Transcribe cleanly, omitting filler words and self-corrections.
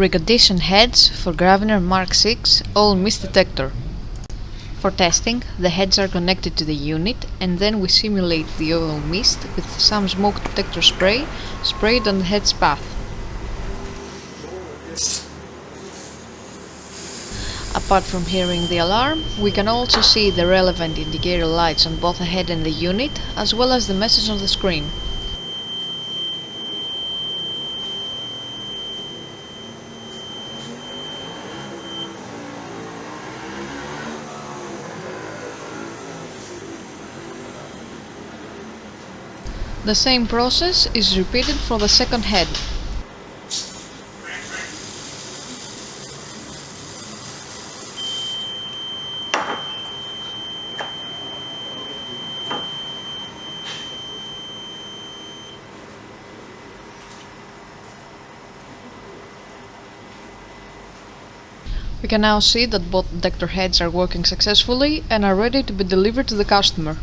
Reconditioned heads for Gravner Mark 6 all mist detector. For testing, the heads are connected to the unit and then we simulate the oil mist with some smoke detector spray sprayed on the head's path. Apart from hearing the alarm, we can also see the relevant indicator lights on both the head and the unit, as well as the message on the screen. The same process is repeated for the second head. We can now see that both detector heads are working successfully and are ready to be delivered to the customer.